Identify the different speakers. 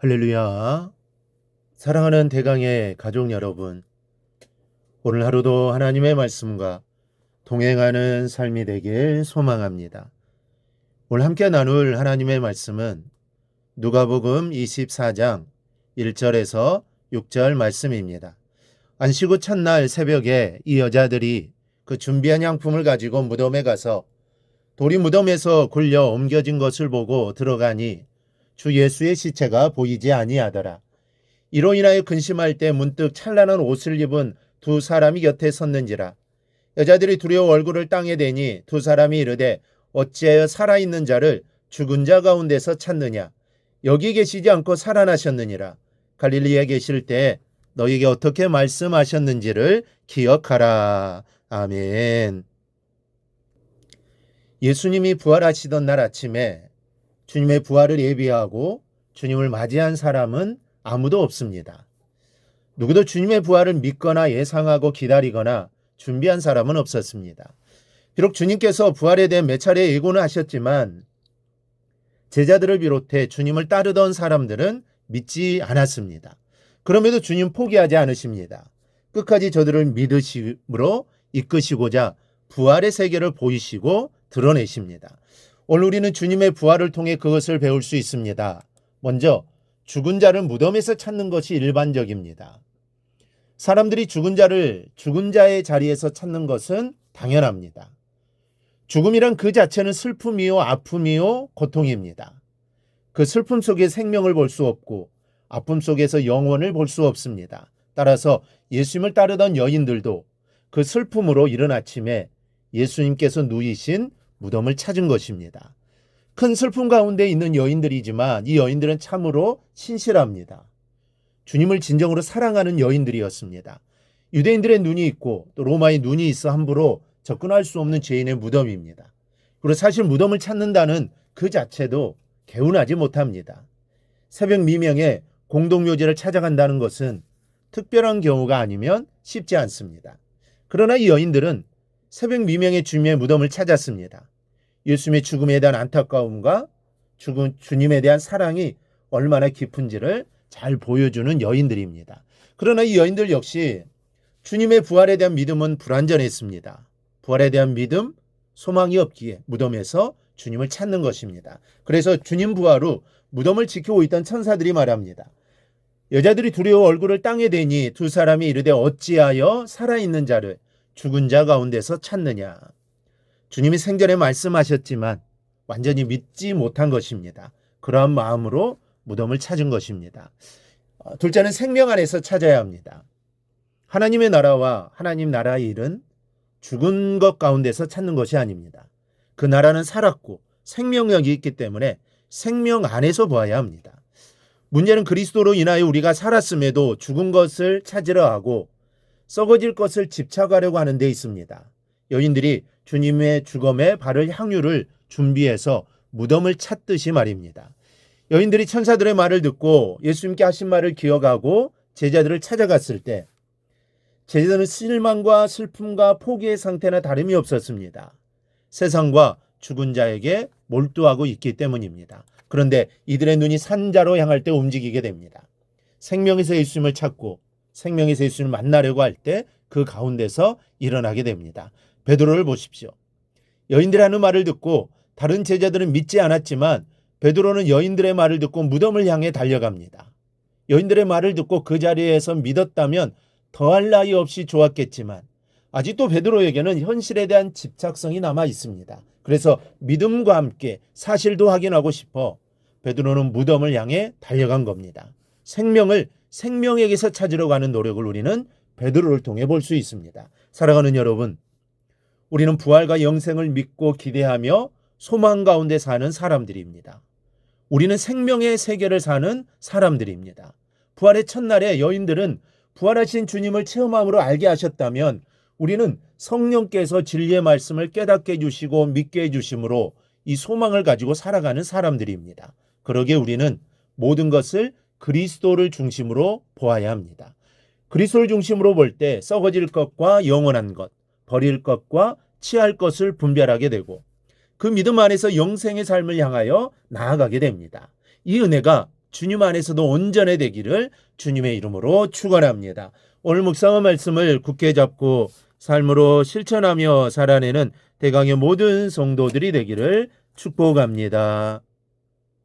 Speaker 1: 할렐루야. 사랑하는 대강의 가족 여러분, 오늘 하루도 하나님의 말씀과 동행하는 삶이 되길 소망합니다. 오늘 함께 나눌 하나님의 말씀은 누가복음 24장 1절에서 6절 말씀입니다. 안식 후 첫날 새벽에 이 여자들이 그 준비한 양품을 가지고 무덤에 가서 돌이 무덤에서 굴려 옮겨진 것을 보고 들어가니 주 예수의 시체가 보이지 아니하더라. 이로 인하여 근심할 때 문득 찬란한 옷을 입은 두 사람이 곁에 섰는지라. 여자들이 두려워 얼굴을 땅에 대니 두 사람이 이르되 어찌하여 살아있는 자를 죽은 자 가운데서 찾느냐. 여기 계시지 않고 살아나셨느니라. 갈릴리에 계실 때 너희에게 어떻게 말씀하셨는지를 기억하라. 아멘. 예수님이 부활하시던 날 아침에 주님의 부활을 예비하고 주님을 맞이한 사람은 아무도 없습니다. 누구도 주님의 부활을 믿거나 예상하고 기다리거나 준비한 사람은 없었습니다. 비록 주님께서 부활에 대해 몇 차례 예고는 하셨지만 제자들을 비롯해 주님을 따르던 사람들은 믿지 않았습니다. 그럼에도 주님 포기하지 않으십니다. 끝까지 저들을 믿으심으로 이끄시고자 부활의 세계를 보이시고 드러내십니다. 오늘 우리는 주님의 부활을 통해 그것을 배울 수 있습니다. 먼저 죽은 자를 무덤에서 찾는 것이 일반적입니다. 사람들이 죽은 자를 죽은 자의 자리에서 찾는 것은 당연합니다. 죽음이란 그 자체는 슬픔이요, 아픔이요, 고통입니다. 그 슬픔 속에 생명을 볼 수 없고 아픔 속에서 영혼을 볼 수 없습니다. 따라서 예수님을 따르던 여인들도 그 슬픔으로 이른 아침에 예수님께서 누이신 무덤을 찾은 것입니다. 큰 슬픔 가운데 있는 여인들이지만 이 여인들은 참으로 신실합니다. 주님을 진정으로 사랑하는 여인들이었습니다. 유대인들의 눈이 있고 또 로마의 눈이 있어 함부로 접근할 수 없는 죄인의 무덤입니다. 그리고 사실 무덤을 찾는다는 그 자체도 개운하지 못합니다. 새벽 미명에 공동묘지를 찾아간다는 것은 특별한 경우가 아니면 쉽지 않습니다. 그러나 이 여인들은 새벽 미명에 주님의 무덤을 찾았습니다. 예수님의 죽음에 대한 안타까움과 주님에 대한 사랑이 얼마나 깊은지를 잘 보여주는 여인들입니다. 그러나 이 여인들 역시 주님의 부활에 대한 믿음은 불완전했습니다. 부활에 대한 믿음, 소망이 없기에 무덤에서 주님을 찾는 것입니다. 그래서 주님 부활 후 무덤을 지키고 있던 천사들이 말합니다. 여자들이 두려워 얼굴을 땅에 대니 두 사람이 이르되 어찌하여 살아있는 자를 죽은 자 가운데서 찾느냐. 주님이 생전에 말씀하셨지만 완전히 믿지 못한 것입니다. 그러한 마음으로 무덤을 찾은 것입니다. 둘째는 생명 안에서 찾아야 합니다. 하나님의 나라와 하나님 나라의 일은 죽은 것 가운데서 찾는 것이 아닙니다. 그 나라는 살았고 생명력이 있기 때문에 생명 안에서 보아야 합니다. 문제는 그리스도로 인하여 우리가 살았음에도 죽은 것을 찾으려 하고 썩어질 것을 집착하려고 하는 데 있습니다. 여인들이 주님의 죽음에 바를 향유를 준비해서 무덤을 찾듯이 말입니다. 여인들이 천사들의 말을 듣고 예수님께 하신 말을 기억하고 제자들을 찾아갔을 때 제자들은 실망과 슬픔과 포기의 상태나 다름이 없었습니다. 세상과 죽은 자에게 몰두하고 있기 때문입니다. 그런데 이들의 눈이 산자로 향할 때 움직이게 됩니다. 생명에서 예수님을 찾고 생명에서 예수님을 만나려고 할 때 그 가운데서 일어나게 됩니다. 베드로를 보십시오. 여인들이 하는 말을 듣고 다른 제자들은 믿지 않았지만 베드로는 여인들의 말을 듣고 무덤을 향해 달려갑니다. 여인들의 말을 듣고 그 자리에서 믿었다면 더할 나위 없이 좋았겠지만 아직도 베드로에게는 현실에 대한 집착성이 남아 있습니다. 그래서 믿음과 함께 사실도 확인하고 싶어 베드로는 무덤을 향해 달려간 겁니다. 생명을 생명에게서 찾으러 가는 노력을 우리는 베드로를 통해 볼 수 있습니다. 사랑하는 여러분, 우리는 부활과 영생을 믿고 기대하며 소망 가운데 사는 사람들입니다. 우리는 생명의 세계를 사는 사람들입니다. 부활의 첫날에 여인들은 부활하신 주님을 체험함으로 알게 하셨다면 우리는 성령께서 진리의 말씀을 깨닫게 해주시고 믿게 해주심으로 이 소망을 가지고 살아가는 사람들입니다. 그러기에 우리는 모든 것을 그리스도를 중심으로 보아야 합니다. 그리스도를 중심으로 볼 때 썩어질 것과 영원한 것, 버릴 것과 취할 것을 분별하게 되고 그 믿음 안에서 영생의 삶을 향하여 나아가게 됩니다. 이 은혜가 주님 안에서도 온전해 되기를 주님의 이름으로 축원합니다. 오늘 묵상의 말씀을 굳게 잡고 삶으로 실천하며 살아내는 대강의 모든 성도들이 되기를 축복합니다.